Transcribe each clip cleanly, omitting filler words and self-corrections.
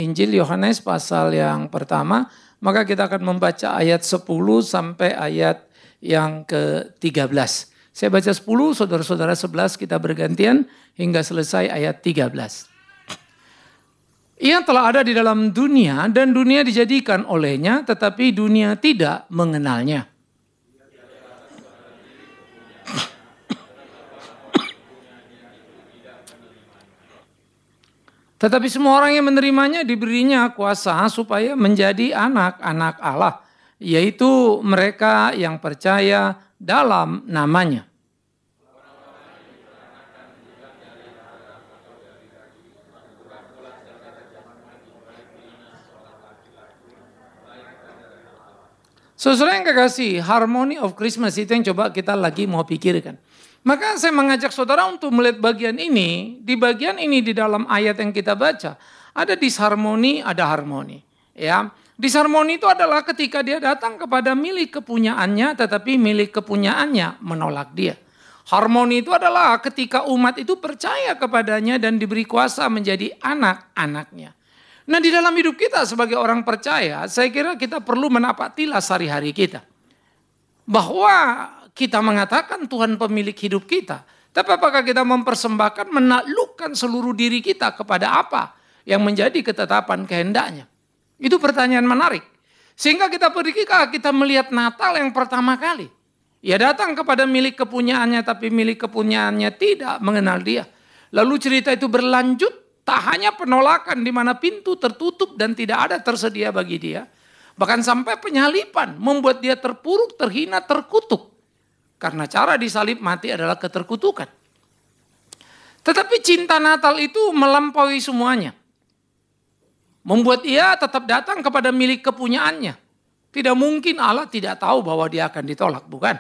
Injil Yohanes pasal yang pertama, maka kita akan membaca ayat 10 sampai ayat yang ke-13. Saya baca 10, saudara-saudara 11, kita bergantian hingga selesai ayat 13. Ia telah ada di dalam dunia dan dunia dijadikan olehnya, tetapi dunia tidak mengenalnya. Tetapi semua orang yang menerimanya diberinya kuasa supaya menjadi anak-anak Allah, yaitu mereka yang percaya dalam namanya. Saudara yang kekasih, harmony of Christmas itu yang coba kita lagi mau pikirkan. Maka saya mengajak saudara untuk melihat bagian ini. Di bagian ini di dalam ayat yang kita baca, ada disharmoni, ada harmoni. Ya, disharmoni itu adalah ketika dia datang kepada milik kepunyaannya, tetapi milik kepunyaannya menolak dia. Harmoni itu adalah ketika umat itu percaya kepadanya dan diberi kuasa menjadi anak-anaknya. Nah, di dalam hidup kita sebagai orang percaya, saya kira kita perlu menapatilah sehari-hari kita. Bahwa kita mengatakan Tuhan pemilik hidup kita. Tapi apakah kita mempersembahkan, menaklukkan seluruh diri kita kepada apa yang menjadi ketetapan kehendaknya? Itu pertanyaan menarik. Sehingga kita melihat Natal yang pertama kali. Ia datang kepada milik kepunyaannya, tapi milik kepunyaannya tidak mengenal dia. Lalu cerita itu berlanjut. Tak hanya penolakan di mana pintu tertutup dan tidak ada tersedia bagi dia. Bahkan sampai penyalipan membuat dia terpuruk, terhina, terkutuk. Karena cara disalib mati adalah keterkutukan. Tetapi cinta Natal itu melampaui semuanya. Membuat ia tetap datang kepada milik kepunyaannya. Tidak mungkin Allah tidak tahu bahwa dia akan ditolak, bukan?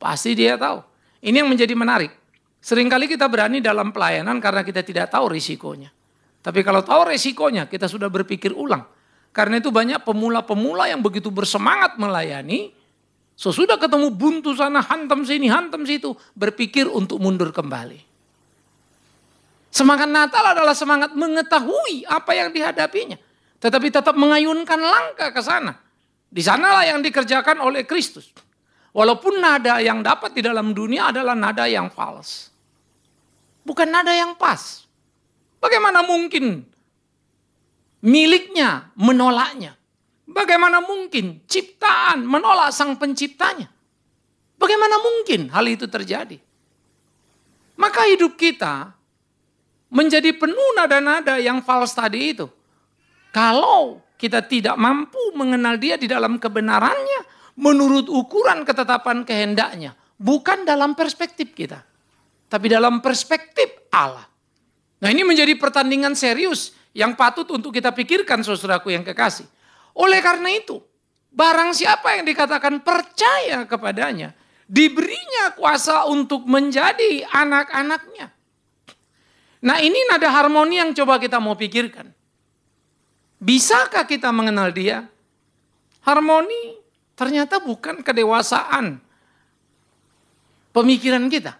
Pasti dia tahu. Ini yang menjadi menarik. Seringkali kita berani dalam pelayanan karena kita tidak tahu risikonya. Tapi kalau tahu resikonya, kita sudah berpikir ulang. Karena itu banyak pemula-pemula yang begitu bersemangat melayani, sesudah ketemu buntu sana, hantam sini, hantam situ, berpikir untuk mundur kembali. Semangat Natal adalah semangat mengetahui apa yang dihadapinya. Tetapi tetap mengayunkan langkah ke sana. Di sanalah yang dikerjakan oleh Kristus. Walaupun nada yang dapat di dalam dunia adalah nada yang false. Bukan nada yang pas. Bagaimana mungkin miliknya menolaknya? Bagaimana mungkin ciptaan menolak sang penciptanya? Bagaimana mungkin hal itu terjadi? Maka hidup kita menjadi penuh nada-nada yang false tadi itu. Kalau kita tidak mampu mengenal dia di dalam kebenarannya, menurut ukuran ketetapan kehendaknya. Bukan dalam perspektif kita, tapi dalam perspektif Allah. Nah, ini menjadi pertandingan serius yang patut untuk kita pikirkan, saudaraku yang kekasih. Oleh karena itu, barang siapa yang dikatakan percaya kepadanya, diberinya kuasa untuk menjadi anak-anaknya. Nah, ini nada harmoni yang coba kita mau pikirkan. Bisakah kita mengenal dia? Harmoni ternyata bukan kedewasaan pemikiran kita.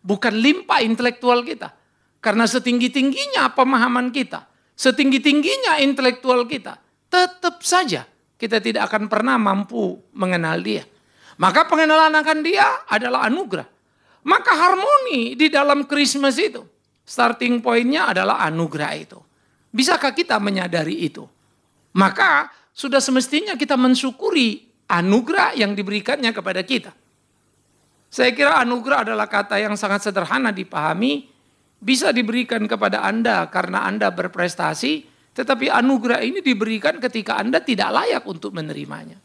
Bukan limpah intelektual kita. Karena setinggi-tingginya pemahaman kita, setinggi-tingginya intelektual kita, tetap saja kita tidak akan pernah mampu mengenal dia. Maka pengenalan akan dia adalah anugerah. Maka harmoni di dalam Christmas itu, starting pointnya adalah anugerah itu. Bisakah kita menyadari itu? Maka sudah semestinya kita mensyukuri anugerah yang diberikannya kepada kita. Saya kira anugerah adalah kata yang sangat sederhana dipahami. Bisa diberikan kepada Anda karena Anda berprestasi, tetapi anugerah ini diberikan ketika Anda tidak layak untuk menerimanya.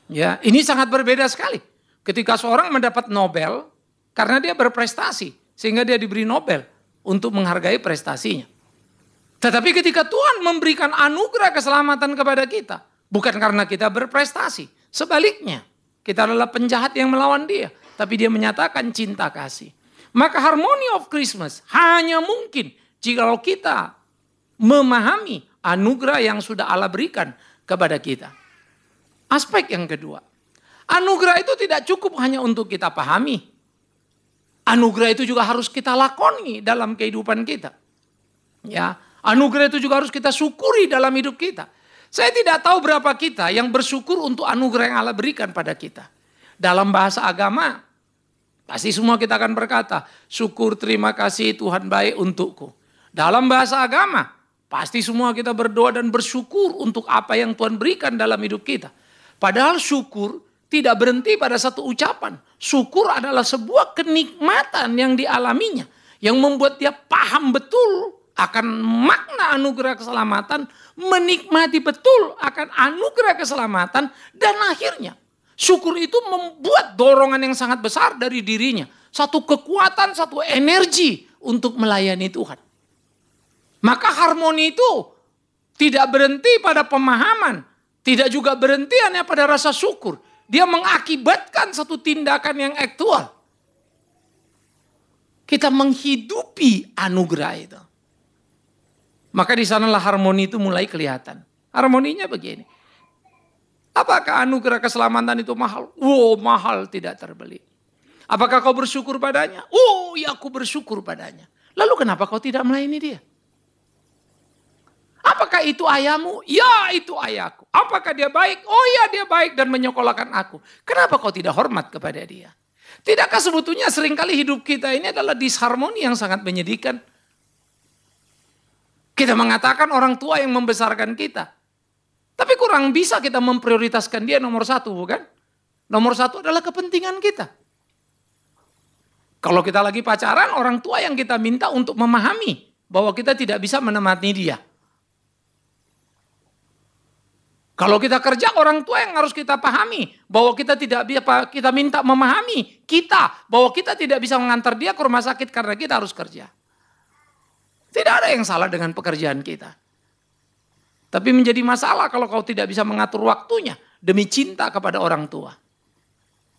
Ya, ini sangat berbeda sekali. Ketika seorang mendapat Nobel karena dia berprestasi, sehingga dia diberi Nobel untuk menghargai prestasinya. Tetapi ketika Tuhan memberikan anugerah keselamatan kepada kita, bukan karena kita berprestasi, sebaliknya, kita adalah penjahat yang melawan dia, tapi dia menyatakan cinta kasih. Maka harmony of Christmas hanya mungkin jika kita memahami anugerah yang sudah Allah berikan kepada kita. Aspek yang kedua, anugerah itu tidak cukup hanya untuk kita pahami. Anugerah itu juga harus kita lakoni dalam kehidupan kita. Ya, Anugerah itu juga harus kita syukuri dalam hidup kita. Saya tidak tahu berapa kita yang bersyukur untuk anugerah yang Allah berikan pada kita. Dalam bahasa agama, pasti semua kita akan berkata, syukur terima kasih Tuhan baik untukku. Dalam bahasa agama, pasti semua kita berdoa dan bersyukur untuk apa yang Tuhan berikan dalam hidup kita. Padahal syukur tidak berhenti pada satu ucapan. Syukur adalah sebuah kenikmatan yang dialaminya. Yang membuat dia paham betul akan makna anugerah keselamatan, menikmati betul akan anugerah keselamatan, dan akhirnya syukur itu membuat dorongan yang sangat besar dari dirinya. Satu kekuatan, satu energi untuk melayani Tuhan. Maka harmoni itu tidak berhenti pada pemahaman, tidak juga berhenti hanya pada rasa syukur. Dia mengakibatkan satu tindakan yang aktual. Kita menghidupi anugerah itu. Maka di sanalah harmoni itu mulai kelihatan. Harmoninya begini. Apakah anugerah keselamatan itu mahal? Mahal, tidak terbeli. Apakah kau bersyukur padanya? Ya, aku bersyukur padanya. Lalu kenapa kau tidak melayani dia? Apakah itu ayahmu? Ya, itu ayahku. Apakah dia baik? Ya, dia baik dan menyekolahkan aku. Kenapa kau tidak hormat kepada dia? Tidakkah sebetulnya seringkali hidup kita ini adalah disharmoni yang sangat menyedihkan? Kita mengatakan orang tua yang membesarkan kita. Tapi kurang bisa kita memprioritaskan dia nomor satu, bukan? Nomor satu adalah kepentingan kita. Kalau kita lagi pacaran, orang tua yang kita minta untuk memahami bahwa kita tidak bisa menemani dia. Kalau kita kerja, orang tua yang harus kita pahami bahwa kita tidak bisa, kita minta memahami kita bahwa kita tidak bisa mengantar dia ke rumah sakit karena kita harus kerja. Tidak ada yang salah dengan pekerjaan kita. Tapi menjadi masalah kalau kau tidak bisa mengatur waktunya demi cinta kepada orang tua.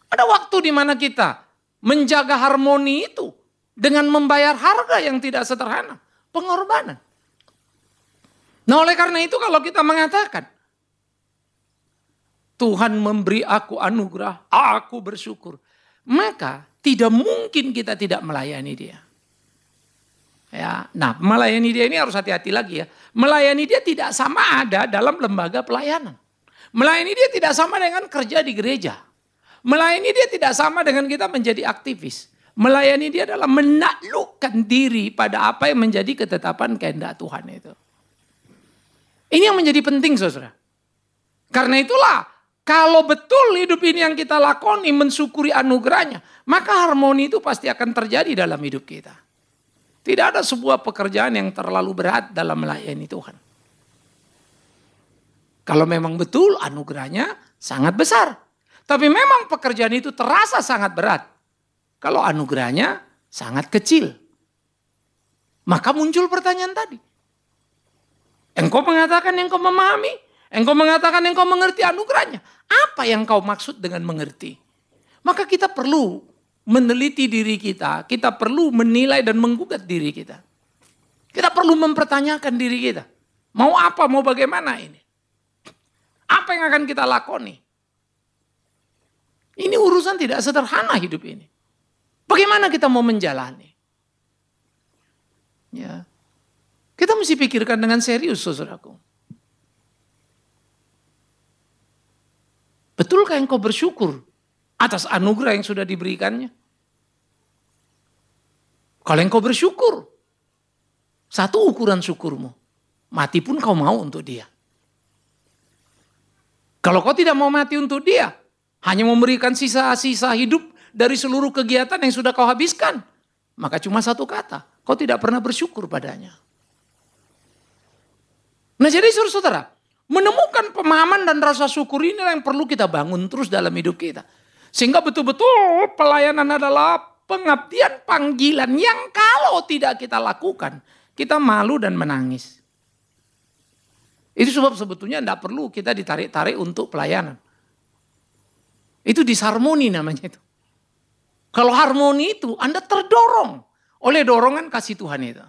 Ada waktu di mana kita menjaga harmoni itu dengan membayar harga yang tidak sederhana, pengorbanan. Nah, oleh karena itu kalau kita mengatakan Tuhan memberi aku anugerah, aku bersyukur, maka tidak mungkin kita tidak melayani dia. Ya, nah, melayani dia ini harus hati-hati lagi ya. Melayani dia tidak sama ada dalam lembaga pelayanan. Melayani dia tidak sama dengan kerja di gereja. Melayani dia tidak sama dengan kita menjadi aktivis. Melayani dia adalah menaklukkan diri pada apa yang menjadi ketetapan kehendak Tuhan itu. Ini yang menjadi penting, saudara. Karena itulah, kalau betul hidup ini yang kita lakoni mensyukuri anugerahnya, maka harmoni itu pasti akan terjadi dalam hidup kita. Tidak ada sebuah pekerjaan yang terlalu berat dalam melayani Tuhan. Kalau memang betul anugerahnya sangat besar. Tapi memang pekerjaan itu terasa sangat berat. Kalau anugerahnya sangat kecil. Maka muncul pertanyaan tadi. Engkau mengatakan engkau memahami. Engkau mengatakan engkau mengerti anugerahnya. Apa yang kau maksud dengan mengerti? Maka kita perlu meneliti diri kita, kita perlu menilai dan menggugat diri kita. Kita perlu mempertanyakan diri kita. Mau apa, mau bagaimana ini? Apa yang akan kita lakoni? Ini urusan tidak sederhana hidup ini. Bagaimana kita mau menjalani? Ya. Kita mesti pikirkan dengan serius, saudaraku. Betulkah engkau bersyukur atas anugerah yang sudah diberikannya? Kalau engkau bersyukur, satu ukuran syukurmu, mati pun kau mau untuk dia. Kalau kau tidak mau mati untuk dia, hanya memberikan sisa-sisa hidup dari seluruh kegiatan yang sudah kau habiskan, maka cuma satu kata, kau tidak pernah bersyukur padanya. Nah, jadi saudara, menemukan pemahaman dan rasa syukur ini yang perlu kita bangun terus dalam hidup kita. Sehingga betul-betul pelayanan adalah pengabdian panggilan yang kalau tidak kita lakukan, kita malu dan menangis. Itu sebab sebetulnya tidak perlu kita ditarik-tarik untuk pelayanan. Itu disharmoni namanya itu. Kalau harmoni itu Anda terdorong oleh dorongan kasih Tuhan itu.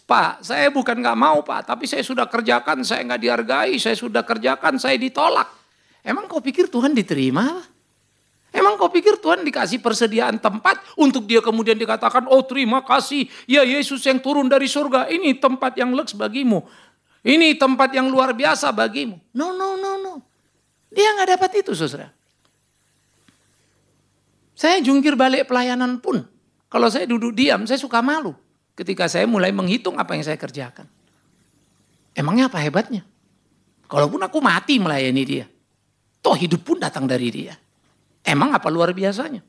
Pak, saya bukan gak mau Pak, tapi saya sudah kerjakan, saya gak dihargai, saya sudah kerjakan, saya ditolak. Emang kau pikir Tuhan diterima? Emang kau pikir Tuhan dikasih persediaan tempat untuk dia kemudian dikatakan, oh terima kasih ya Yesus yang turun dari surga. Ini tempat yang leks bagimu. Ini tempat yang luar biasa bagimu. No. Dia nggak dapat itu, saudara. Saya jungkir balik pelayanan pun. Kalau saya duduk diam, saya suka malu. Ketika saya mulai menghitung apa yang saya kerjakan. Emangnya apa hebatnya? Kalaupun aku mati melayani dia. Toh hidup pun datang dari dia. Emang apa luar biasanya?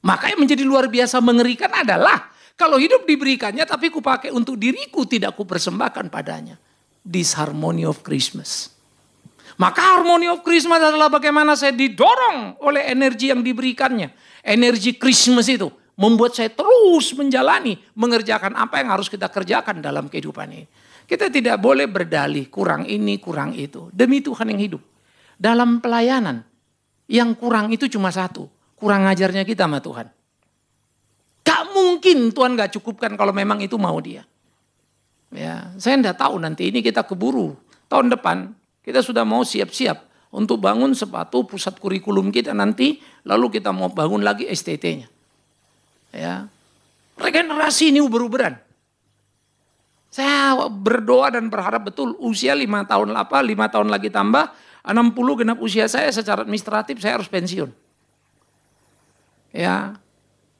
Maka yang menjadi luar biasa mengerikan adalah kalau hidup diberikannya tapi kupakai untuk diriku tidak kupersembahkan padanya. This harmony of Christmas. Maka harmony of Christmas adalah bagaimana saya didorong oleh energi yang diberikannya. Energi Christmas itu membuat saya terus menjalani, mengerjakan apa yang harus kita kerjakan dalam kehidupan ini. Kita tidak boleh berdalih kurang ini, kurang itu. Demi Tuhan yang hidup. Dalam pelayanan. Yang kurang itu cuma satu. Kurang ngajarnya kita sama Tuhan. Gak mungkin Tuhan gak cukupkan kalau memang itu mau dia. Ya, saya enggak tahu nanti ini kita keburu. Tahun depan kita sudah mau siap-siap untuk bangun sepatu pusat kurikulum kita nanti. Lalu kita mau bangun lagi STT-nya. Ya, regenerasi ini uber-uberan. Saya berdoa dan berharap betul usia 5 tahun lagi tambah. 60 genap usia saya secara administratif saya harus pensiun. Ya,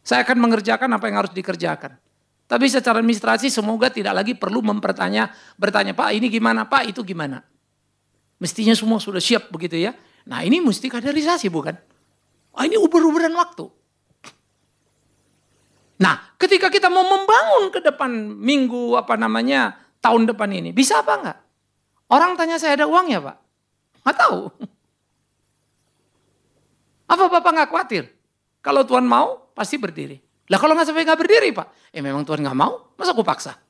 saya akan mengerjakan apa yang harus dikerjakan. Tapi secara administrasi semoga tidak lagi perlu bertanya, Pak ini gimana, Pak itu gimana. Mestinya semua sudah siap begitu ya. Nah ini mesti kaderisasi bukan? Ini uber-uberan waktu. Nah ketika kita mau membangun ke depan tahun depan ini. Bisa apa enggak? Orang tanya saya ada uang ya Pak? Nggak tahu. Apa Bapak nggak khawatir? Kalau Tuhan mau, pasti berdiri. Lah kalau nggak sampai nggak berdiri Pak, memang Tuhan nggak mau, masa aku paksa?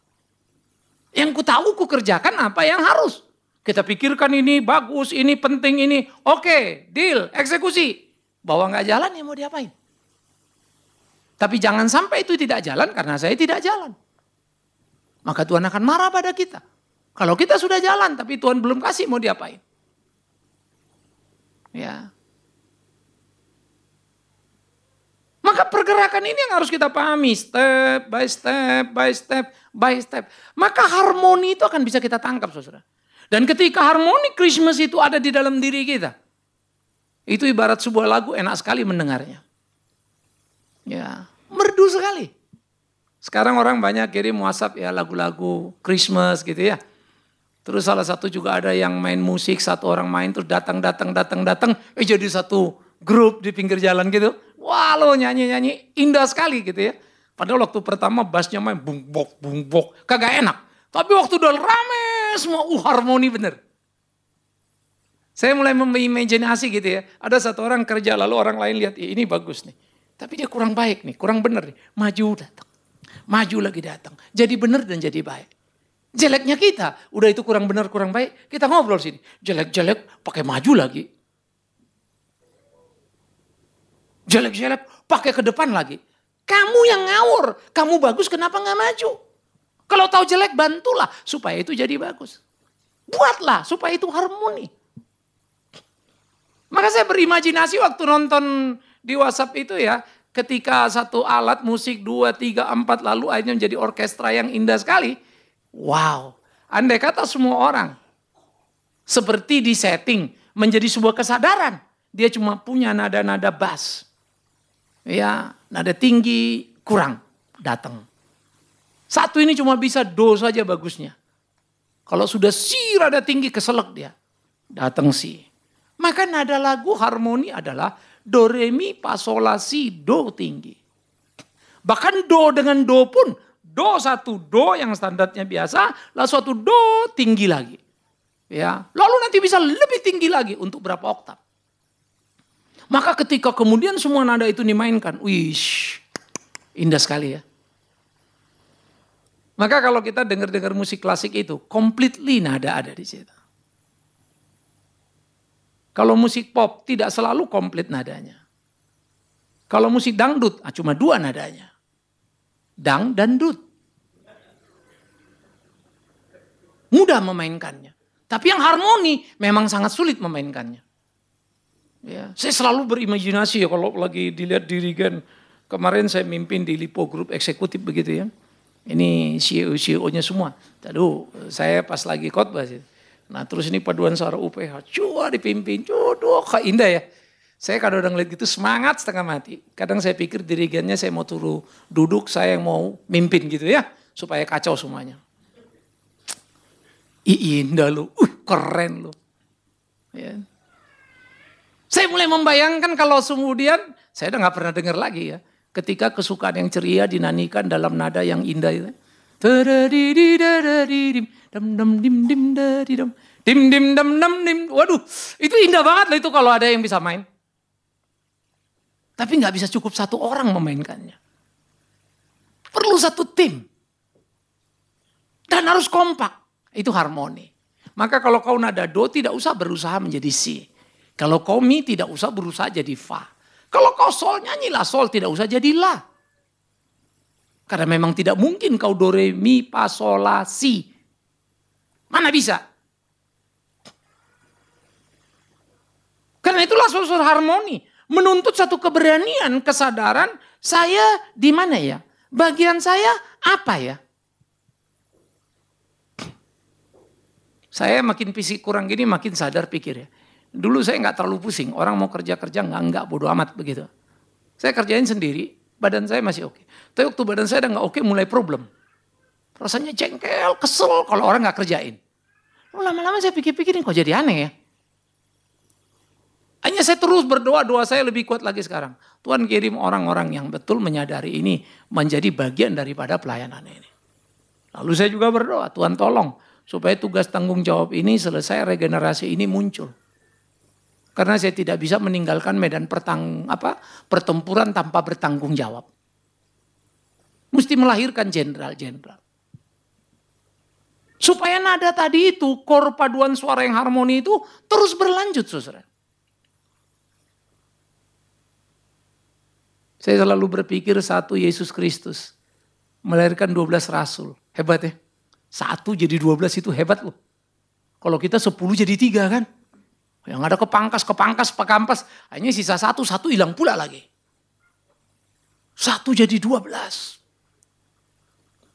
Yang ku tahu ku kerjakan apa yang harus. Kita pikirkan ini bagus, ini penting, ini oke, deal, eksekusi. Bahwa nggak jalan ya mau diapain? Tapi jangan sampai itu tidak jalan karena saya tidak jalan. Maka Tuhan akan marah pada kita. Kalau kita sudah jalan tapi Tuhan belum kasih mau diapain? Ya. Maka pergerakan ini yang harus kita pahami step by step by step by step. Maka harmoni itu akan bisa kita tangkap saudara. Dan ketika harmoni Christmas itu ada di dalam diri kita. Itu ibarat sebuah lagu enak sekali mendengarnya. Ya, merdu sekali. Sekarang orang banyak kirim WhatsApp ya lagu-lagu Christmas gitu ya. Terus salah satu juga ada yang main musik, satu orang main terus datang, jadi satu grup di pinggir jalan gitu. Wah lo nyanyi-nyanyi indah sekali gitu ya. Padahal waktu pertama bassnya main bung bok, kagak enak. Tapi waktu udah rame semua, harmoni bener. Saya mulai memimajinasi gitu ya. Ada satu orang kerja lalu orang lain lihat ini bagus nih. Tapi dia kurang baik nih, kurang bener nih. Maju datang, maju lagi datang. Jadi bener dan jadi baik. Jeleknya kita, udah itu kurang benar, kurang baik, kita ngobrol sini. Jelek-jelek, pakai maju lagi. Jelek-jelek, pakai ke depan lagi. Kamu yang ngawur, kamu bagus kenapa gak maju? Kalau tahu jelek, bantulah supaya itu jadi bagus. Buatlah supaya itu harmoni. Maka saya berimajinasi waktu nonton di WhatsApp itu ya, ketika satu alat musik 2, 3, 4 lalu akhirnya menjadi orkestra yang indah sekali. Wow, andai kata semua orang seperti disetting menjadi sebuah kesadaran. Dia cuma punya nada-nada bass. Ya, nada tinggi kurang datang. Satu ini cuma bisa do saja bagusnya. Kalau sudah si rada tinggi keselak dia. Datang si. Maka nada lagu harmoni adalah do re mi fa sol la si do tinggi. Bahkan do dengan do pun do satu do yang standarnya biasa, lalu suatu do tinggi lagi. Ya, lalu nanti bisa lebih tinggi lagi untuk berapa oktav. Maka ketika kemudian semua nada itu dimainkan, wish, indah sekali ya. Maka kalau kita dengar-dengar musik klasik itu, completely nada ada di situ. Kalau musik pop tidak selalu komplit nadanya. Kalau musik dangdut, cuma 2 nadanya. Dang dan dut. Mudah memainkannya. Tapi yang harmoni memang sangat sulit memainkannya. Ya, saya selalu berimajinasi ya kalau lagi dilihat dirigen. Kemarin saya mimpin di Lipo Group eksekutif begitu ya. Ini CEO-nya semua. Aduh, saya pas lagi khotbah sih. Nah terus ini paduan suara UPH, cua dipimpin, jodoh, kok indah ya. Saya kadang-kadang lihat gitu semangat setengah mati. Kadang saya pikir dirigennya saya mau duduk, saya yang mau mimpin gitu ya. Supaya kacau semuanya. Indah lu, keren lu. Ya. Saya mulai membayangkan kalau kemudian, saya udah gak pernah dengar lagi ya. Ketika kesukaan yang ceria dinyanyikan dalam nada yang indah itu. Waduh, itu indah banget lah itu kalau ada yang bisa main. Tapi gak bisa cukup satu orang memainkannya. Perlu satu tim. Dan harus kompak. Itu harmoni. Maka kalau kau nada do tidak usah berusaha menjadi si. Kalau kau mi tidak usah berusaha jadi fa. Kalau kau sol nyanyilah sol tidak usah jadi la. Karena memang tidak mungkin kau do re mi fa sol la si. Mana bisa? Karena itulah unsur harmoni. Menuntut satu keberanian, kesadaran saya di mana ya? Bagian saya apa ya? Saya makin fisik kurang gini makin sadar pikir ya. Dulu saya nggak terlalu pusing. Orang mau kerja-kerja nggak bodo amat begitu. Saya kerjain sendiri, badan saya masih oke. Tapi waktu badan saya udah nggak oke mulai problem. Rasanya jengkel, kesel kalau orang nggak kerjain. Lama-lama saya pikir-pikir kok jadi aneh ya. Hanya saya terus berdoa, doa saya lebih kuat lagi sekarang. Tuhan kirim orang-orang yang betul menyadari ini menjadi bagian daripada pelayanan ini. Lalu saya juga berdoa, Tuhan tolong supaya tugas tanggung jawab ini selesai, regenerasi ini muncul. Karena saya tidak bisa meninggalkan medan pertempuran tanpa bertanggung jawab. Mesti melahirkan jenderal-jenderal. Supaya nada tadi itu, kor paduan suara yang harmoni itu terus berlanjut, saudara. Saya selalu berpikir satu Yesus Kristus melahirkan 12 rasul. Hebat ya. 1 jadi 12 itu hebat loh. Kalau kita 10 jadi 3 kan. Yang ada kepangkas, hanya sisa 1 hilang pula lagi. 1 jadi 12.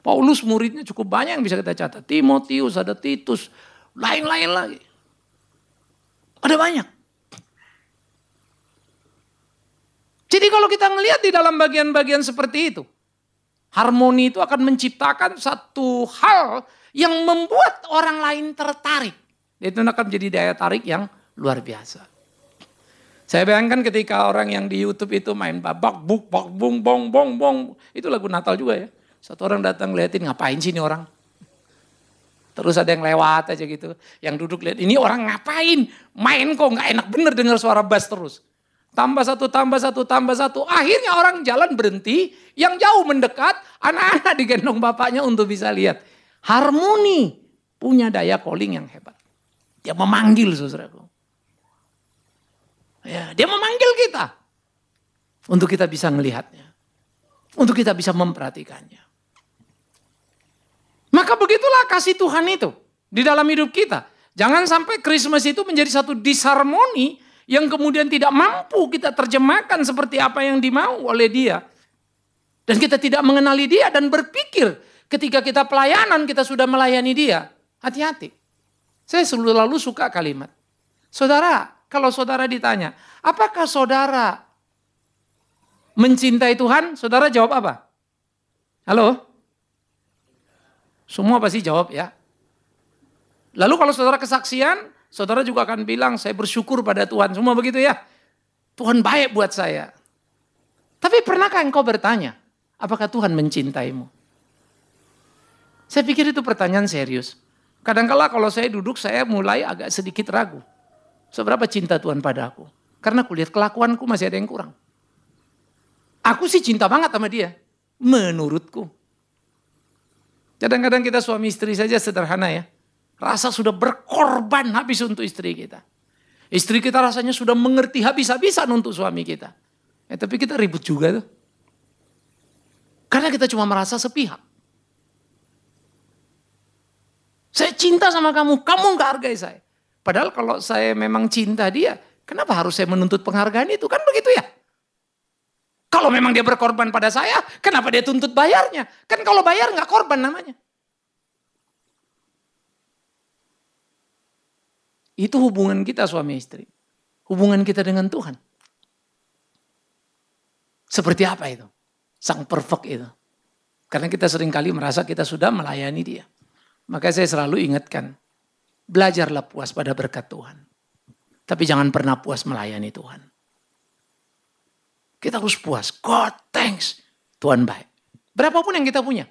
Paulus muridnya cukup banyak yang bisa kita catat. Timotius, ada Titus, lain-lain lagi. Ada banyak. Jadi kalau kita ngelihat di dalam bagian-bagian seperti itu, harmoni itu akan menciptakan satu hal yang membuat orang lain tertarik. Itu akan menjadi daya tarik yang luar biasa. Saya bayangkan ketika orang yang di YouTube itu main babak, buk, bak, bung, bong, bong, bong. Itu lagu Natal juga ya. Satu orang datang ngeliatin, ngapain sih ini orang? Terus ada yang lewat aja gitu. Yang duduk lihat, ini orang ngapain? Main kok gak enak bener dengar suara bass terus. Tambah satu. Akhirnya orang jalan berhenti, yang jauh mendekat, anak-anak digendong bapaknya untuk bisa lihat. Harmoni punya daya calling yang hebat. Dia memanggil saudaraku. Ya, dia memanggil kita. Untuk kita bisa melihatnya. Untuk kita bisa memperhatikannya. Maka begitulah kasih Tuhan itu di dalam hidup kita. Jangan sampai Christmas itu menjadi satu disharmoni yang kemudian tidak mampu kita terjemahkan seperti apa yang dimau oleh dia. Dan kita tidak mengenali dia dan berpikir ketika kita pelayanan kita sudah melayani dia. Hati-hati. Saya selalu suka kalimat. Saudara, kalau saudara ditanya, apakah saudara mencintai Tuhan? Saudara jawab apa? Halo? Semua pasti jawab ya. Lalu kalau saudara kesaksian, saudara juga akan bilang, saya bersyukur pada Tuhan. Semua begitu ya. Tuhan baik buat saya. Tapi pernahkah engkau bertanya, apakah Tuhan mencintaimu? Saya pikir itu pertanyaan serius. Kadang-kala kalau saya duduk, saya mulai agak sedikit ragu. Seberapa cinta Tuhan pada aku. Karena kulihat kelakuanku masih ada yang kurang. Aku sih cinta banget sama dia. Menurutku. Kadang-kadang kita suami istri saja sederhana ya. Rasa sudah berkorban habis untuk istri kita. Istri kita rasanya sudah mengerti habis-habisan untuk suami kita. Tapi kita ribut juga tuh. Karena kita cuma merasa sepihak. Saya cinta sama kamu, kamu gak hargai saya. Padahal kalau saya memang cinta dia, Kenapa harus saya menuntut penghargaan itu? Kan begitu ya. Kalau memang dia berkorban pada saya, kenapa dia tuntut bayarnya? Kan kalau bayar nggak korban namanya. Itu hubungan kita suami istri. Hubungan kita dengan Tuhan. Seperti apa itu? Sang perfect itu. Karena kita seringkali merasa kita sudah melayani dia. Maka saya selalu ingatkan, belajarlah puas pada berkat Tuhan. Tapi jangan pernah puas melayani Tuhan. Kita harus puas. God thanks. Tuhan baik. Berapapun yang kita punya.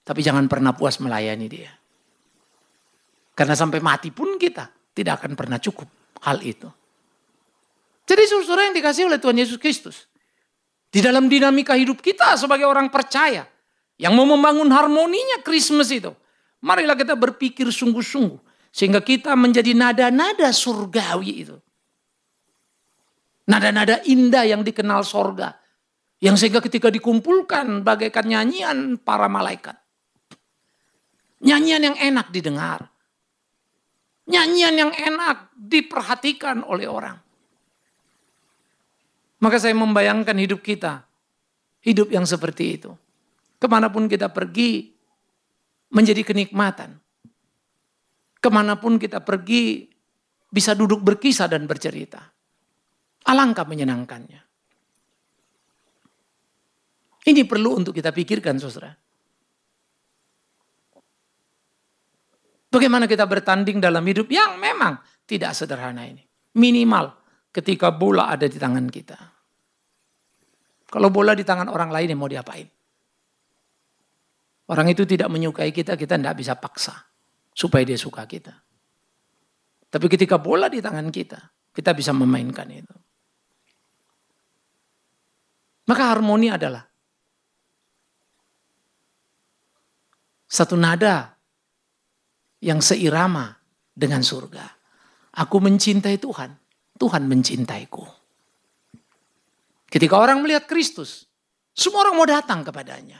Tapi jangan pernah puas melayani dia. Karena sampai mati pun kita tidak akan pernah cukup hal itu. Jadi saudara yang dikasihi oleh Tuhan Yesus Kristus. Di dalam dinamika hidup kita sebagai orang percaya. Yang mau membangun harmoninya Christmas itu. Marilah kita berpikir sungguh-sungguh. Sehingga kita menjadi nada-nada surgawi itu. Nada-nada indah yang dikenal sorga. Yang sehingga ketika dikumpulkan bagaikan nyanyian para malaikat. Nyanyian yang enak didengar. Nyanyian yang enak diperhatikan oleh orang. Maka saya membayangkan hidup kita. Hidup yang seperti itu. Kemanapun kita pergi menjadi kenikmatan. Kemanapun kita pergi bisa duduk berkisah dan bercerita. Alangkah menyenangkannya. Ini perlu untuk kita pikirkan saudara. Bagaimana kita bertanding dalam hidup yang memang tidak sederhana ini. Minimal ketika bola ada di tangan kita. Kalau bola di tangan orang lain mau diapain? Orang itu tidak menyukai kita, kita tidak bisa paksa supaya dia suka kita. Tapi ketika bola di tangan kita bisa memainkan itu. Maka harmoni adalah satu nada yang seirama dengan surga. Aku mencintai Tuhan, Tuhan mencintaiku. Ketika orang melihat Kristus, semua orang mau datang kepadanya.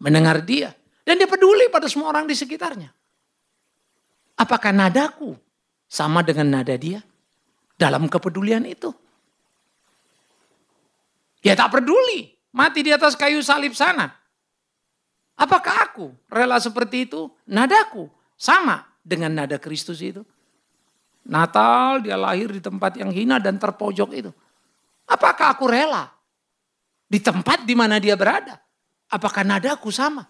Mendengar dia. Dan dia peduli pada semua orang di sekitarnya. Apakah nadaku sama dengan nada dia? Dalam kepedulian itu. Ya tak peduli. Mati di atas kayu salib sana. Apakah aku rela seperti itu? Nadaku sama dengan nada Kristus itu. Natal dia lahir di tempat yang hina dan terpojok itu. Apakah aku rela di tempat di mana dia berada? Apakah nadaku sama?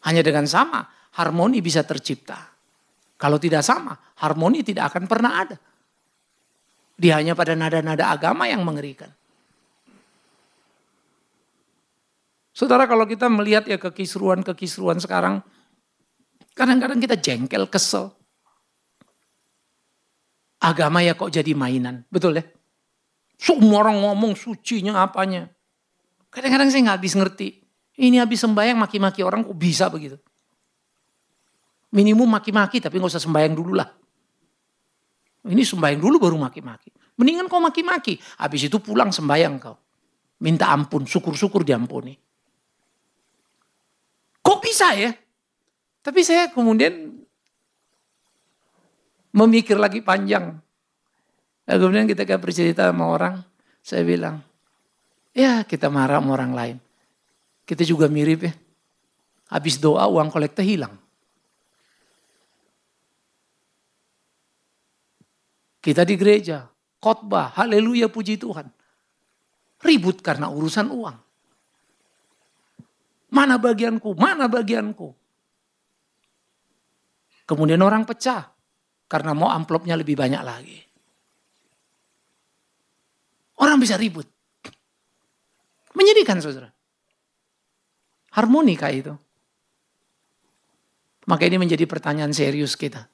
Hanya dengan sama, harmoni bisa tercipta. Kalau tidak sama, harmoni tidak akan pernah ada. Dia hanya pada nada-nada agama yang mengerikan. Saudara, kalau kita melihat ya kekisruan-kekisruan sekarang, kadang-kadang kita jengkel, kesel. Agama ya kok jadi mainan, betul ya? Semua orang ngomong sucinya apanya. Kadang-kadang saya nggak habis ngerti. Ini habis sembahyang maki-maki orang kok bisa begitu. Minimum maki-maki tapi nggak usah sembahyang dulu lah. Ini sembahyang dulu baru maki-maki. Mendingan kau maki-maki. Habis itu pulang sembahyang kau. Minta ampun, syukur-syukur diampuni. Kok bisa ya? Tapi saya kemudian memikir lagi panjang. Kemudian ketika bercerita sama orang, saya bilang, ya kita marah sama orang lain. Kita juga mirip ya. Habis doa uang kolektor hilang. Kita di gereja, khotbah, haleluya puji Tuhan. Ribut karena urusan uang. Mana bagianku, mana bagianku. Kemudian orang pecah karena mau amplopnya lebih banyak lagi. Orang bisa ribut. Menyedihkan saudara. Harmoni kah itu? Maka ini menjadi pertanyaan serius kita.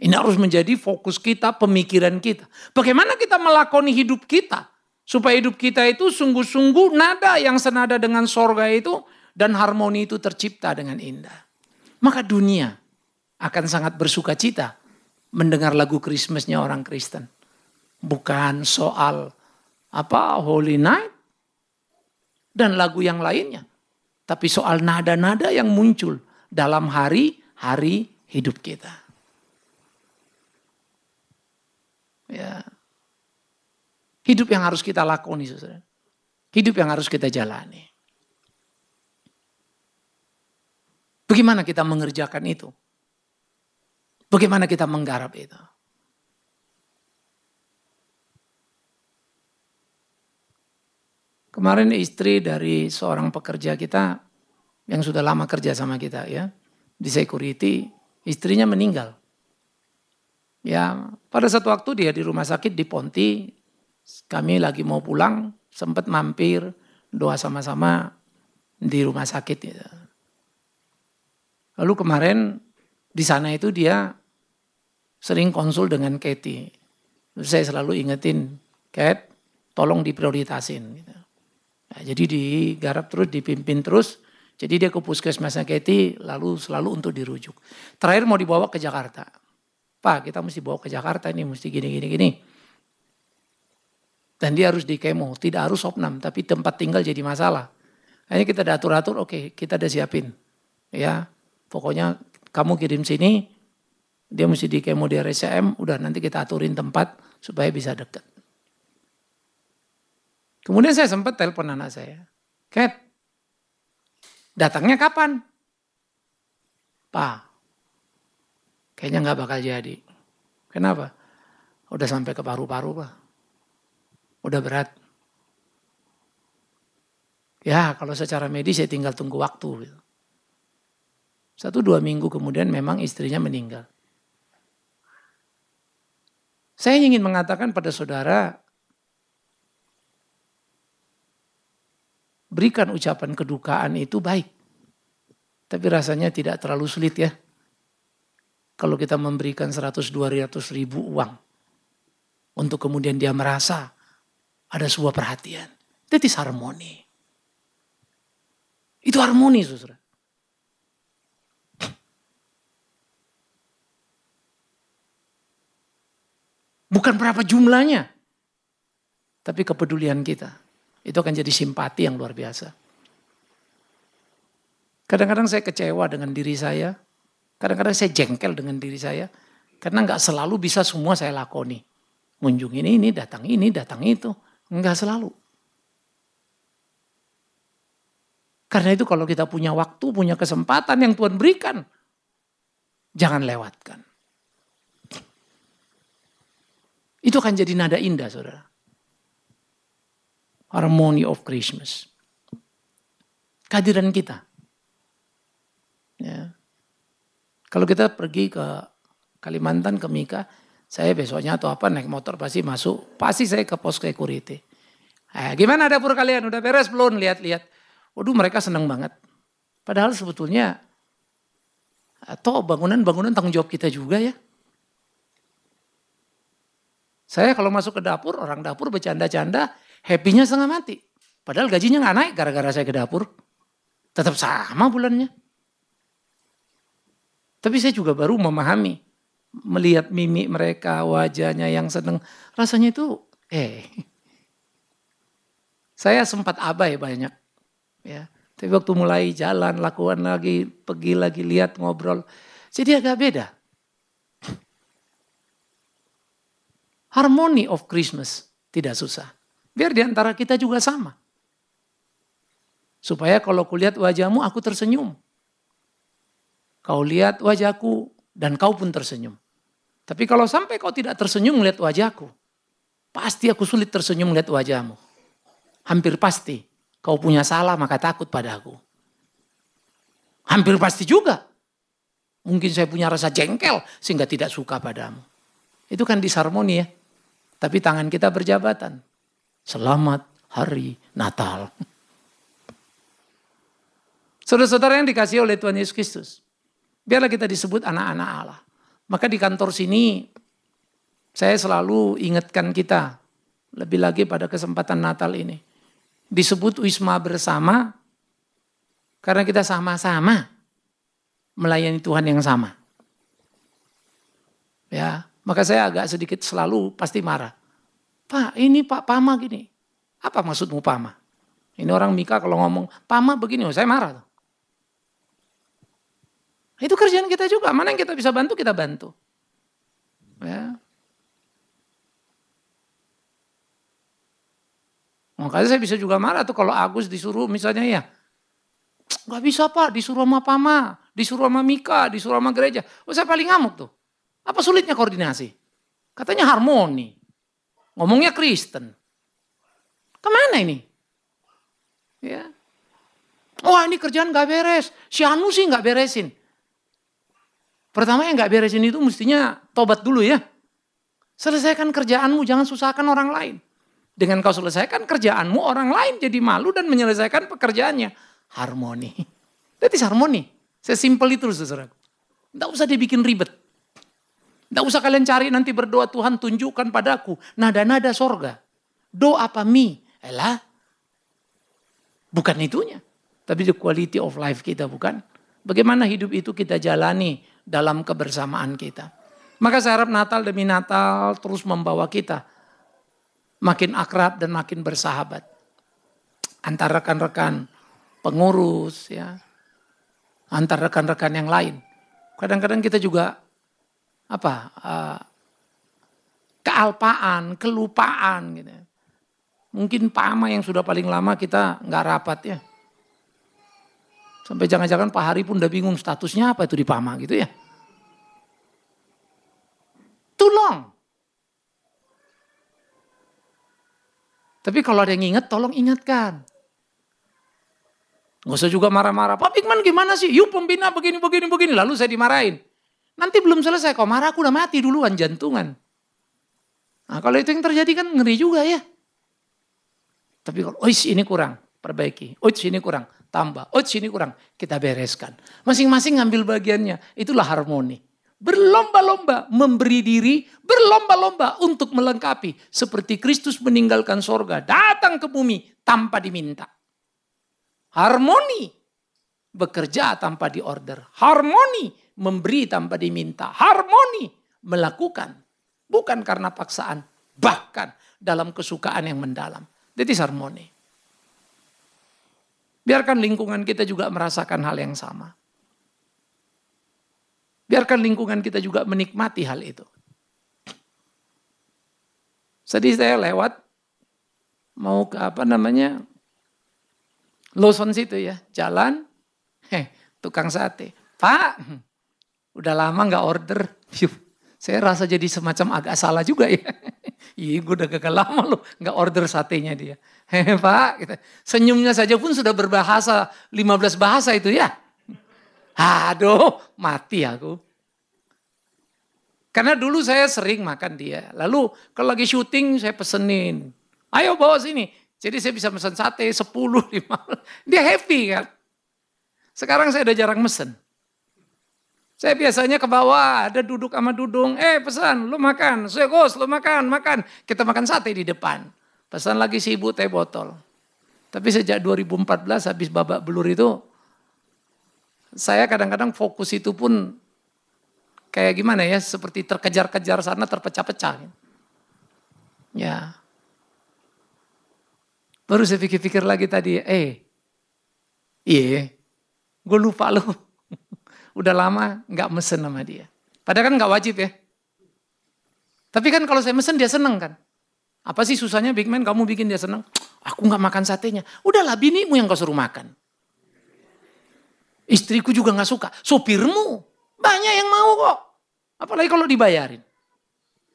Ini harus menjadi fokus kita, pemikiran kita. Bagaimana kita melakoni hidup kita. Supaya hidup kita itu sungguh-sungguh nada yang senada dengan sorga itu. Dan harmoni itu tercipta dengan indah. Maka dunia akan sangat bersuka cita mendengar lagu Christmasnya orang Kristen. Bukan soal Holy Night dan lagu yang lainnya. Tapi soal nada-nada yang muncul dalam hari-hari hidup kita. Ya. Hidup yang harus kita lakoni, saudara. Hidup yang harus kita jalani. Bagaimana kita mengerjakan itu? Bagaimana kita menggarap itu? Kemarin istri dari seorang pekerja kita yang sudah lama kerja sama kita ya, di security, istrinya meninggal. Ya, pada satu waktu dia di rumah sakit di Ponti, kami lagi mau pulang, sempat mampir doa sama-sama di rumah sakit. Ya. Lalu kemarin di sana itu dia sering konsul dengan Katie. Saya selalu ingetin, Kat, tolong diprioritasin. Gitu. Nah, jadi digarap terus, dipimpin terus. Jadi dia ke puskesmasnya Katie, lalu selalu untuk dirujuk. Terakhir mau dibawa ke Jakarta. Pak, kita mesti bawa ke Jakarta ini, mesti gini. Dan dia harus di kemo, tidak harus opnam, tapi tempat tinggal jadi masalah. Akhirnya kita udah atur-atur, oke, kita udah siapin. Ya, pokoknya kamu kirim sini, dia mesti di kemo di RSCM, udah nanti kita aturin tempat supaya bisa dekat. Kemudian saya sempat telepon anak saya. Kat, datangnya kapan? Pak, kayaknya nggak bakal jadi. Kenapa? Udah sampai ke paru-paru, Pak. Udah berat. Ya, kalau secara medis saya tinggal tunggu waktu. 1-2 minggu kemudian memang istrinya meninggal. Saya ingin mengatakan pada saudara, berikan ucapan kedukaan itu baik. Tapi rasanya tidak terlalu sulit ya. Kalau kita memberikan 100-200 ribu uang. Untuk kemudian dia merasa ada sebuah perhatian. That is harmoni. Itu harmoni, saudara. Bukan berapa jumlahnya. Tapi kepedulian kita. Itu akan jadi simpati yang luar biasa. Kadang-kadang saya kecewa dengan diri saya. Kadang-kadang saya jengkel dengan diri saya. Karena gak selalu bisa semua saya lakoni. Ngunjung ini, datang itu. Enggak selalu. Karena itu kalau kita punya waktu, punya kesempatan yang Tuhan berikan. Jangan lewatkan. Itu akan jadi nada indah, saudara. Harmony of Christmas. Kehadiran kita. Ya. Kalau kita pergi ke Kalimantan, ke Mika, saya besoknya atau apa naik motor pasti masuk. Pasti saya ke pos security. Gimana dapur kalian? Udah beres belum? Lihat-lihat. Waduh, mereka senang banget. Padahal sebetulnya atau bangunan-bangunan tanggung jawab kita juga ya. Saya kalau masuk ke dapur, orang dapur bercanda-canda, happy-nya setengah mati. Padahal gajinya gak naik gara-gara saya ke dapur. Tetap sama bulannya. Tapi saya juga baru memahami. Melihat mimik mereka, wajahnya yang senang. Rasanya itu, saya sempat abai banyak. Ya. Tapi waktu mulai jalan, lakukan lagi, pergi lagi, lihat, ngobrol. Jadi agak beda. Harmony of Christmas tidak susah. Biar diantara kita juga sama. Supaya kalau kulihat wajahmu, aku tersenyum. Kau lihat wajahku dan kau pun tersenyum. Tapi kalau sampai kau tidak tersenyum melihat wajahku, pasti aku sulit tersenyum melihat wajahmu. Hampir pasti kau punya salah maka takut padaku. Hampir pasti juga. Mungkin saya punya rasa jengkel sehingga tidak suka padamu. Itu kan disharmoni ya. Tapi tangan kita berjabatan. Selamat hari Natal. Saudara-saudara yang dikasihi oleh Tuhan Yesus Kristus. Biarlah kita disebut anak-anak Allah. Maka di kantor sini saya selalu ingatkan kita. Lebih lagi pada kesempatan Natal ini. Disebut Wisma bersama. Karena kita sama-sama melayani Tuhan yang sama. Ya, maka saya agak sedikit selalu pasti marah. Pak, ini Pak Pama gini. Apa maksudmu Pama? Ini orang Mika kalau ngomong, Pama begini, saya marah. Itu kerjaan kita juga. Mana yang kita bisa bantu, kita bantu. Ya. Makanya saya bisa juga marah tuh kalau Agus disuruh misalnya ya. Gak bisa Pak, disuruh sama Pama, disuruh sama Mika, disuruh sama gereja. Oh, saya paling ngamuk tuh. Apa sulitnya koordinasi? Katanya harmoni. Ngomongnya Kristen. Kemana ini? Ya. Wah ini kerjaan gak beres. Si Anu sih gak beresin. Pertama yang gak beresin itu mestinya tobat dulu ya. Selesaikan kerjaanmu, jangan susahkan orang lain. Dengan kau selesaikan kerjaanmu, orang lain jadi malu dan menyelesaikan pekerjaannya. Harmoni. That is harmoni. Sesimpel itu saudara. Tidak usah dibikin ribet. Tidak usah kalian cari nanti berdoa, Tuhan tunjukkan padaku nada-nada sorga. Do apa mi? Elah. Bukan itunya. Tapi the quality of life kita bukan. Bagaimana hidup itu kita jalani dalam kebersamaan kita. Maka saya harap Natal demi Natal terus membawa kita makin akrab dan makin bersahabat. Antar rekan-rekan pengurus ya. Antar rekan-rekan yang lain. Kadang-kadang kita juga kealpaan, kelupaan gitu. Mungkin Pak Ama yang sudah paling lama kita nggak rapat ya. Sampai jangan-jangan Pak Hari pun udah bingung statusnya apa itu di Pak Ama gitu ya. Tolong. Tapi kalau ada yang ingat, tolong ingatkan. Gak usah juga marah-marah. Pak Bigman gimana sih? Yuk pembina begini. Lalu saya dimarahin. Nanti belum selesai, kau marah aku udah mati duluan jantungan. Nah kalau itu yang terjadi kan ngeri juga ya. Tapi kalau, ini kurang, perbaiki. Ini kurang, tambah. Ini kurang, kita bereskan. Masing-masing ngambil bagiannya. Itulah harmoni. Berlomba-lomba memberi diri, berlomba-lomba untuk melengkapi. Seperti Kristus meninggalkan sorga, datang ke bumi tanpa diminta. Harmoni, bekerja tanpa diorder. Harmoni, memberi tanpa diminta. Harmoni, melakukan. Bukan karena paksaan, bahkan dalam kesukaan yang mendalam. Jadi harmoni. Biarkan lingkungan kita juga merasakan hal yang sama. Biarkan lingkungan kita juga menikmati hal itu. Sedih saya lewat, mau ke Lawson situ ya, jalan, tukang sate. Pak, udah lama gak order. Saya rasa jadi semacam agak salah juga ya. Iya gue udah gagal lama loh gak order satenya dia. Pak, gitu. Senyumnya saja pun sudah berbahasa 15 bahasa itu ya. Aduh, mati aku. Karena dulu saya sering makan dia. Lalu kalau lagi syuting saya pesenin. Ayo bawa sini. Jadi saya bisa pesan sate 10, 15. Dia happy kan. Sekarang saya udah jarang mesen. Saya biasanya ke bawah, ada duduk sama Dudung. Pesan, lu makan. Saya Gus, lu makan. Kita makan sate di depan. Pesan lagi si ibu teh botol. Tapi sejak 2014 habis babak belur itu, saya kadang-kadang fokus itu pun kayak gimana ya, seperti terkejar-kejar sana terpecah-pecah. Ya. Baru saya pikir-pikir lagi tadi, gue lupa loh. Udah lama gak mesen sama dia. Padahal kan gak wajib ya. Tapi kan kalau saya mesen dia seneng kan. Apa sih susahnya Big Man kamu bikin dia seneng? Aku gak makan satenya. Udahlah binimu yang kau suruh makan. Istriku juga gak suka. Sopirmu banyak yang mau kok. Apalagi kalau dibayarin.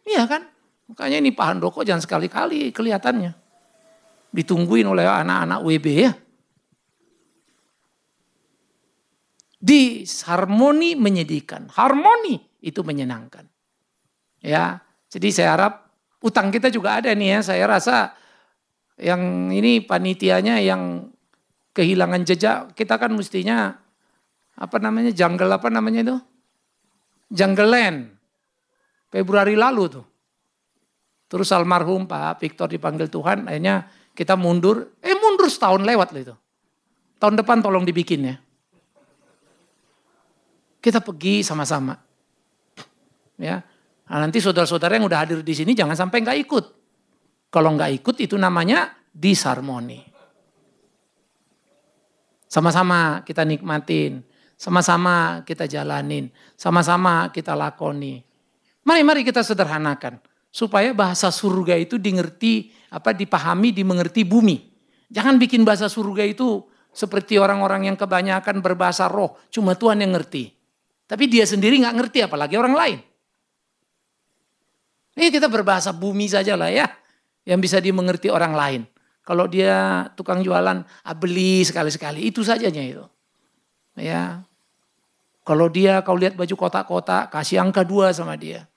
Iya kan? Makanya ini Pak Handoko jangan sekali-kali kelihatannya. Ditungguin oleh anak-anak WB ya. Disharmoni menyedihkan. Harmoni itu menyenangkan. Ya, jadi saya harap utang kita juga ada nih ya. Saya rasa yang ini panitianya yang kehilangan jejak. Kita kan mestinya Jungle Land. Februari lalu tuh. Terus almarhum Pak Victor dipanggil Tuhan. Akhirnya kita mundur. Mundur setahun lewat loh itu. Tahun depan tolong dibikin ya. Kita pergi sama-sama. Ya. Nah, nanti saudara-saudara yang udah hadir di sini jangan sampai nggak ikut. Kalau nggak ikut itu namanya disharmoni. Sama-sama kita nikmatin. Sama-sama kita jalanin. Sama-sama kita lakoni. Mari kita sederhanakan. supaya bahasa surga itu dipahami, dimengerti bumi. Jangan bikin bahasa surga itu seperti orang-orang yang kebanyakan berbahasa roh, cuma Tuhan yang ngerti. Tapi dia sendiri nggak ngerti, apalagi orang lain. Ini kita berbahasa bumi saja lah ya, yang bisa dimengerti orang lain. Kalau dia tukang jualan, beli sekali-sekali, itu sajanya itu. Ya, kalau kau lihat baju kotak-kotak, kasih angka 2 sama dia.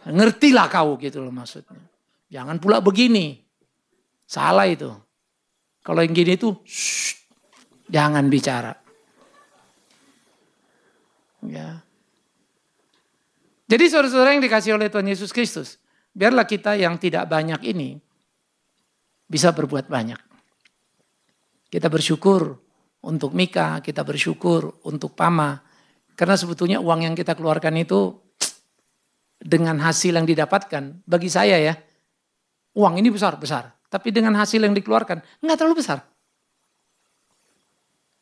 Ngertilah kau gitu loh maksudnya. Jangan pula begini. Salah itu. Kalau yang gini itu, jangan bicara. Ya. Jadi saudara-saudara yang dikasih oleh Tuhan Yesus Kristus, biarlah kita yang tidak banyak ini bisa berbuat banyak. Kita bersyukur untuk Mika, kita bersyukur untuk Pama. Karena sebetulnya uang yang kita keluarkan itu dengan hasil yang didapatkan, bagi saya ya, uang ini besar-besar. Tapi dengan hasil yang dikeluarkan, enggak terlalu besar.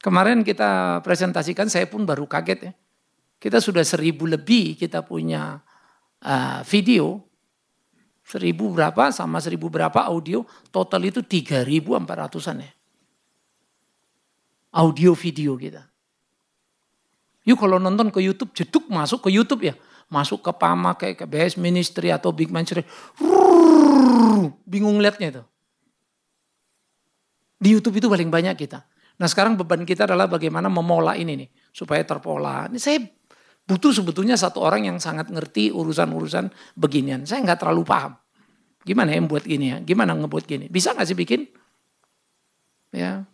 Kemarin kita presentasikan, saya pun baru kaget ya. Kita sudah 1.000 lebih, kita punya video. 1.000 berapa sama 1.000 berapa audio, total itu 3.400-an ya. Audio video kita. Yuk kalau nonton ke YouTube, jeduk masuk ke YouTube ya. Masuk ke Pama, kayak ke BS Ministry atau Big Ministry. Bingung liatnya itu. Di YouTube itu paling banyak kita. Nah sekarang beban kita adalah bagaimana memola ini nih. Supaya terpola. Ini saya butuh sebetulnya satu orang yang sangat ngerti urusan-urusan beginian. Saya nggak terlalu paham. Gimana ya membuat gini ya? Gimana ngebuat gini? Bisa nggak sih bikin? Ya,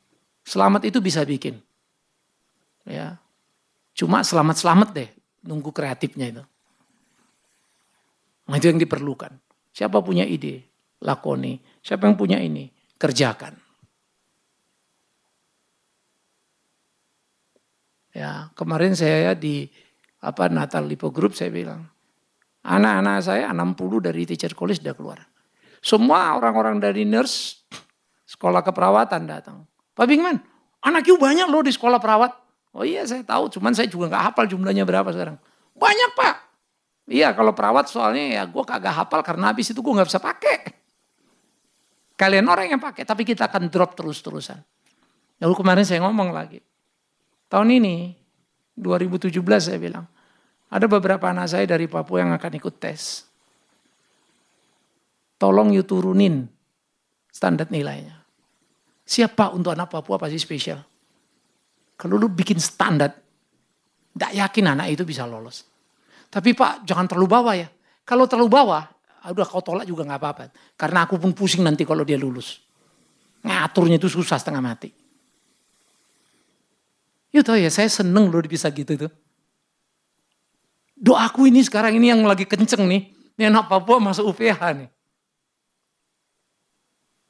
Selamat itu bisa bikin. Ya, cuma selamat deh. Nunggu kreatifnya itu. Nah, itu yang diperlukan. Siapa punya ide? Lakoni. Siapa yang punya ini? Kerjakan. Ya, kemarin saya di Natal Lipo Group saya bilang, anak-anak saya 60 dari teacher college sudah keluar. Semua orang-orang dari nurse, sekolah keperawatan datang. Pak Bingman, anak you banyak loh di sekolah perawat. Oh iya saya tahu, cuman saya juga gak hafal jumlahnya berapa sekarang. Banyak Pak. Iya kalau perawat soalnya ya gue kagak hafal karena habis itu gue gak bisa pakai. Kalian orang yang pakai, tapi kita akan drop terus-terusan. Lalu kemarin saya ngomong lagi. Tahun ini, 2017 saya bilang, ada beberapa anak saya dari Papua yang akan ikut tes. Tolong you turunin standar nilainya. Siapa untuk anak Papua pasti spesial. Kalau lu bikin standar, gak yakin anak itu bisa lolos. Tapi Pak, jangan terlalu bawah ya. Kalau terlalu bawah, udah kau tolak juga gak apa-apa. Karena aku pun pusing nanti kalau dia lulus. Ngaturnya itu susah setengah mati. You tahu ya, saya seneng loh bisa gitu tuh. Doaku ini sekarang ini yang lagi kenceng nih. Ini anak Papua masuk UPH nih.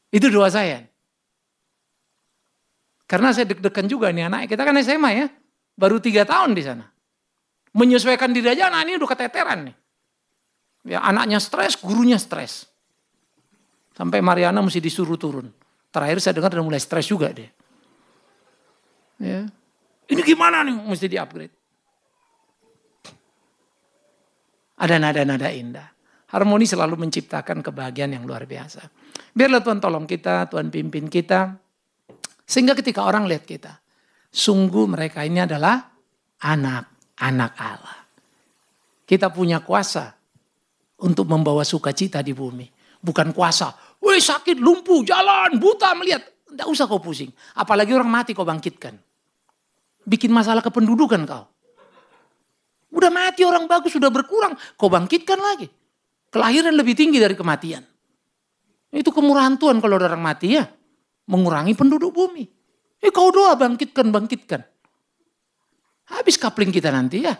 Itu doa saya. Karena saya deg-degan juga nih anak. Kita kan SMA ya. Baru 3 tahun di sana. Menyesuaikan diri aja anak ini udah keteteran nih. Ya anaknya stres, gurunya stres. Sampai Mariana mesti disuruh turun. Terakhir saya dengar udah mulai stres juga deh. Ya. Ini gimana nih mesti di-upgrade. Ada nada-nada indah. Harmoni selalu menciptakan kebahagiaan yang luar biasa. Biarlah Tuhan tolong kita, Tuhan pimpin kita. Sehingga ketika orang lihat kita, sungguh mereka ini adalah anak-anak Allah. Kita punya kuasa untuk membawa sukacita di bumi. Bukan kuasa, wih sakit, lumpuh, jalan, buta melihat. Tidak usah kau pusing. Apalagi orang mati kau bangkitkan. Bikin masalah kependudukan kau. Udah mati orang bagus, sudah berkurang. Kau bangkitkan lagi. Kelahiran lebih tinggi dari kematian. Itu kemurahan Tuhan kalau orang mati ya. Mengurangi penduduk bumi. Kau doa bangkitkan. Habis kapling kita nanti ya.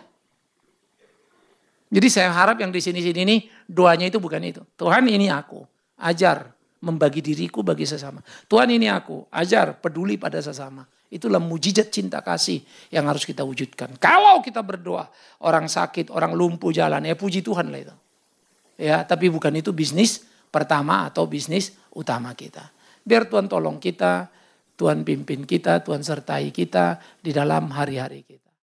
Jadi saya harap yang di sini-sini ini doanya itu bukan itu. Tuhan ini aku. Ajar membagi diriku bagi sesama. Tuhan ini aku. Ajar peduli pada sesama. Itulah mujizat cinta kasih yang harus kita wujudkan. Kalau kita berdoa, orang sakit, orang lumpuh jalan, ya puji Tuhan lah itu. Ya, tapi bukan itu bisnis pertama atau bisnis utama kita. Biar Tuhan tolong kita, Tuhan pimpin kita, Tuhan sertai kita di dalam hari-hari kita.